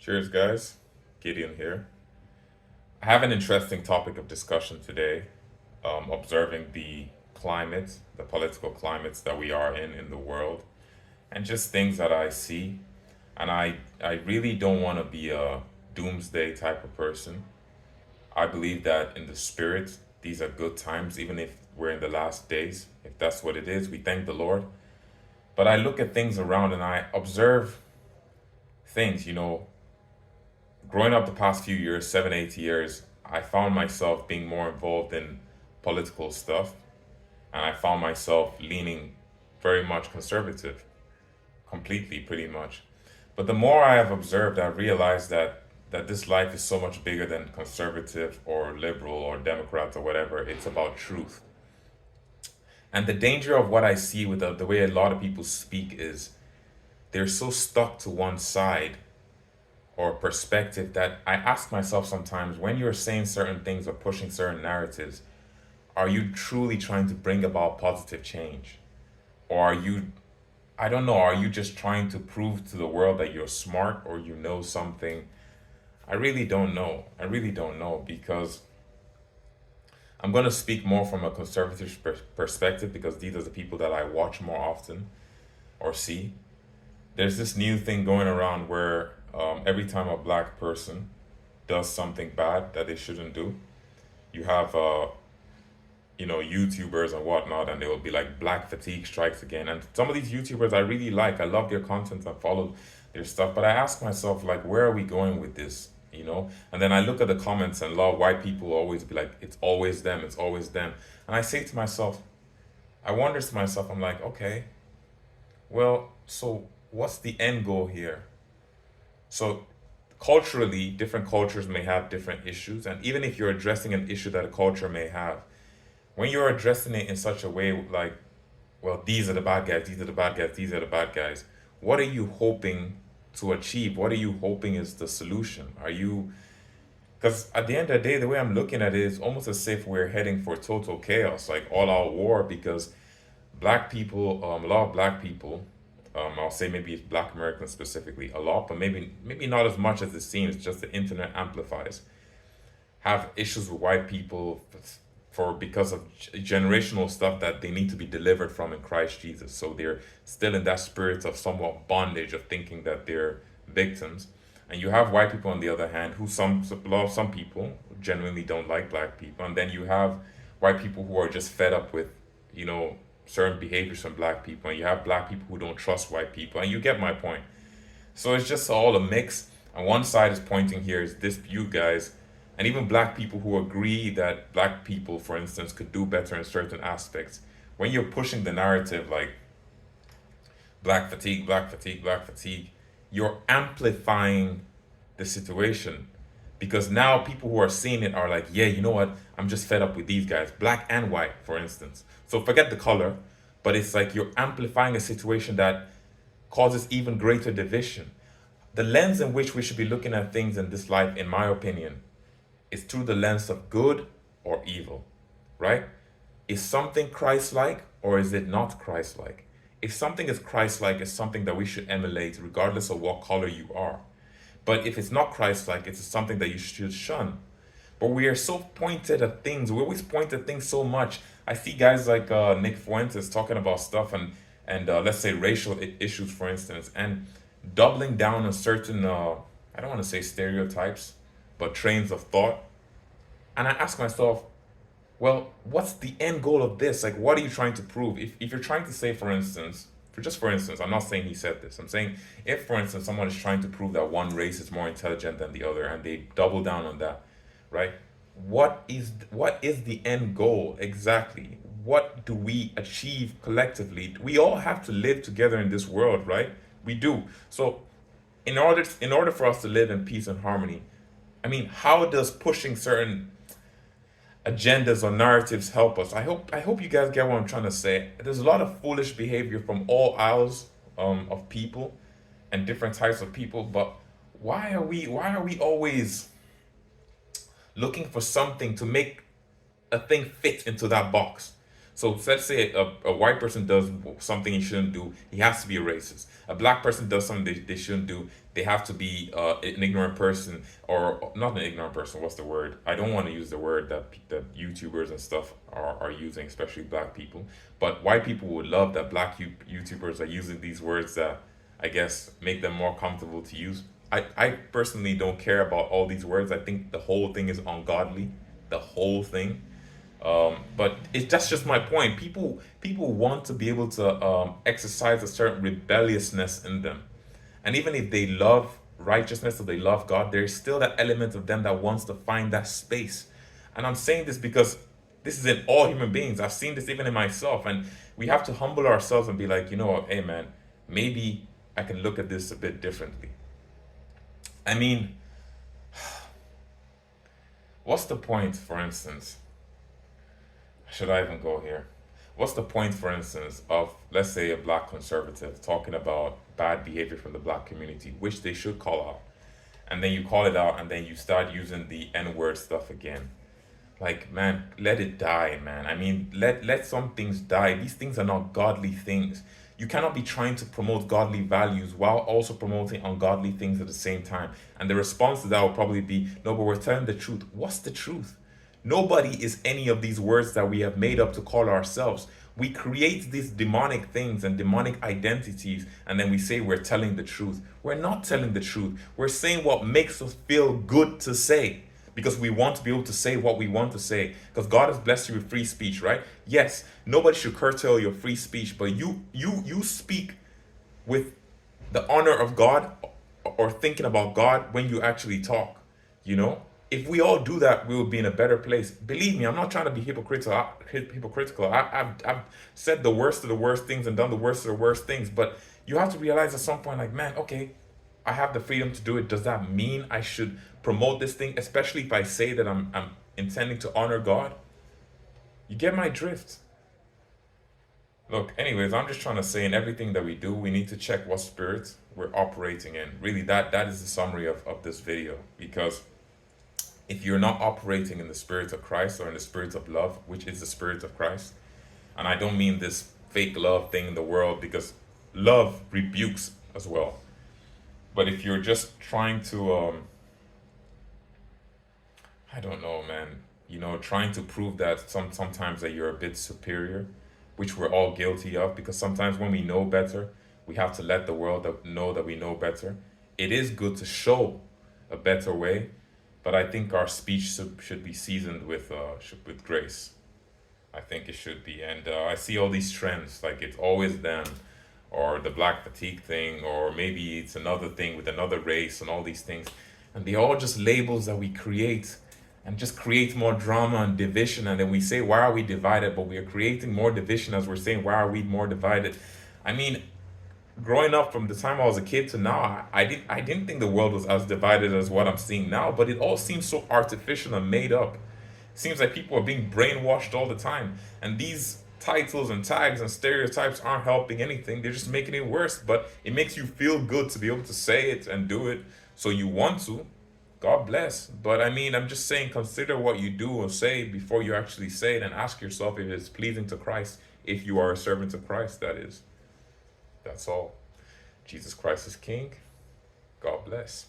Cheers, guys. Gideon here. I have an interesting topic of discussion today, observing the climate, the political climates that we are in the world, and just things that I see. And I really don't want to be a doomsday type of person. I believe that in the spirit, these are good times, even if we're in the last days. If that's what it is, we thank the Lord. But I look at things around and I observe things, growing up the past few years, 7, 8 years, I found myself being more involved in political stuff, and I found myself leaning very much conservative, completely, pretty much. But the more I have observed, I realized that this life is so much bigger than conservative or liberal or Democrat or whatever. It's about truth. And the danger of what I see with the way a lot of people speak is they're so stuck to one side or perspective that I ask myself sometimes when you're saying certain things or pushing certain narratives, are you truly trying to bring about positive change? Or are you, I don't know, are you just trying to prove to the world that you're smart or you know something? I really don't know. I really don't know because I'm going to speak more from a conservative perspective because these are the people that I watch more often or see. There's this new thing going around where every time a black person does something bad that they shouldn't do, you have YouTubers and whatnot, and they will be like black fatigue strikes again. And some of these YouTubers I really like. I love their content. I follow their stuff, but I ask myself like, where are we going with this? And then I look at the comments, and a lot of white people always be like, it's always them, it's always them. And I say to myself, I wonder to myself, I'm like, okay, well, so what's the end goal here? So culturally, different cultures may have different issues, and even if you're addressing an issue that a culture may have, when you're addressing it in such a way like, well, these are the bad guys, these are the bad guys, these are the bad guys, what are you hoping to achieve? What are you hoping is the solution? Are you, because at the end of the day, the way I'm looking at it is almost as if we're heading for total chaos, like all out war, because black people, a lot of black people, I'll say maybe it's black Americans specifically, a lot, but maybe not as much as it seems, just the internet amplifies, have issues with white people for because of generational stuff that they need to be delivered from in Christ Jesus. So they're still in that spirit of somewhat bondage of thinking that they're victims. And you have white people on the other hand who some people genuinely don't like black people, and then you have white people who are just fed up with you know certain behaviors from black people, and you have black people who don't trust white people, and you get my point. So it's just all a mix. And one side is pointing here is this you guys, and even black people who agree that black people, for instance, could do better in certain aspects. When you're pushing the narrative like black fatigue, black fatigue, black fatigue, you're amplifying the situation because now people who are seeing it are like, yeah, you know what? I'm just fed up with these guys, black and white, for instance. So forget the color, but it's like you're amplifying a situation that causes even greater division. The lens in which we should be looking at things in this life, in my opinion, is through the lens of good or evil, right? Is something Christ like or is it not Christ like? If something is Christ like, it's something that we should emulate regardless of what color you are. But if it's not Christ like, it's something that you should shun. But we are so pointed at things. We always point at things so much. I see guys like Nick Fuentes talking about stuff and let's say racial issues, for instance, and doubling down on certain I don't want to say stereotypes, but trains of thought. And I ask myself, well, what's the end goal of this? Like, what are you trying to prove? If you're trying to say, for instance, for instance, I'm not saying he said this. I'm saying if, for instance, someone is trying to prove that one race is more intelligent than the other, and they double down on that, right? What is the end goal exactly? What do we achieve collectively? We all have to live together in this world, right? We do. So, in order for us to live in peace and harmony, I mean, how does pushing certain agendas or narratives help us? I hope you guys get what I'm trying to say. There's a lot of foolish behavior from all aisles of people and different types of people, but why are we always looking for something to make a thing fit into that box? So let's say a white person does something he shouldn't do, he has to be a racist. A black person does something they shouldn't do, they have to be an ignorant person, or not an ignorant person. What's the word? I don't want to use the word that YouTubers and stuff are using, especially black people. But white people would love that black YouTubers are using these words that I guess make them more comfortable to use. I personally don't care about all these words. I think the whole thing is ungodly, the whole thing. But that's just my point. People want to be able to exercise a certain rebelliousness in them, and even if they love righteousness or they love God, there's still that element of them that wants to find that space. And I'm saying this because this is in all human beings. I've seen this even in myself, and we have to humble ourselves and be like, you know what, hey man, maybe I can look at this a bit differently. I mean, what's the point, for instance? Should I even go here? What's the point, for instance, of, let's say, a black conservative talking about bad behavior from the black community, which they should call out, and then you call it out, and then you start using the N-word stuff again? Like, man, let it die, man. I mean, let some things die. These things are not godly things. You cannot be trying to promote godly values while also promoting ungodly things at the same time. And the response to that will probably be, no, but we're telling the truth. What's the truth? Nobody is any of these words that we have made up to call ourselves. We create these demonic things and demonic identities, and then we say we're telling the truth. We're not telling the truth. We're saying what makes us feel good to say, because we want to be able to say what we want to say, because God has blessed you with free speech, right? Yes, nobody should curtail your free speech, but you speak with the honor of God, or thinking about God when you actually talk. You know, if we all do that, we will be in a better place. Believe me, I'm not trying to be hypocritical. I've said the worst of the worst things and done the worst of the worst things, but you have to realize at some point, like, man, okay, I have the freedom to do it. Does that mean I should promote this thing, especially if I say that I'm intending to honor God? You get my drift. Look, anyways, I'm just trying to say, in everything that we do, we need to check what spirit we're operating in. Really, that is the summary of this video. Because if you're not operating in the spirit of Christ, or in the spirit of love, which is the spirit of Christ, and I don't mean this fake love thing in the world, because love rebukes as well. But if you're just trying to, I don't know, man, you know, trying to prove that sometimes that you're a bit superior, which we're all guilty of, because sometimes when we know better, we have to let the world know that we know better. It is good to show a better way, but I think our speech should be seasoned with grace. I think it should be. And I see all these trends, like it's always them, or the black fatigue thing, or maybe it's another thing with another race and all these things. And they're all just labels that we create, and just create more drama and division. And then we say, why are we divided? But we are creating more division as we're saying, why are we more divided? I mean, growing up from the time I was a kid to now, I didn't think the world was as divided as what I'm seeing now, but it all seems so artificial and made up. It seems like people are being brainwashed all the time. And these titles and tags and stereotypes aren't helping anything. They're just making it worse. But it makes you feel good to be able to say it and do it. So you want to. God bless. But I mean, I'm just saying, consider what you do or say before you actually say it, and ask yourself if it's pleasing to Christ, if you are a servant of Christ, that is. That's all. Jesus Christ is King. God bless.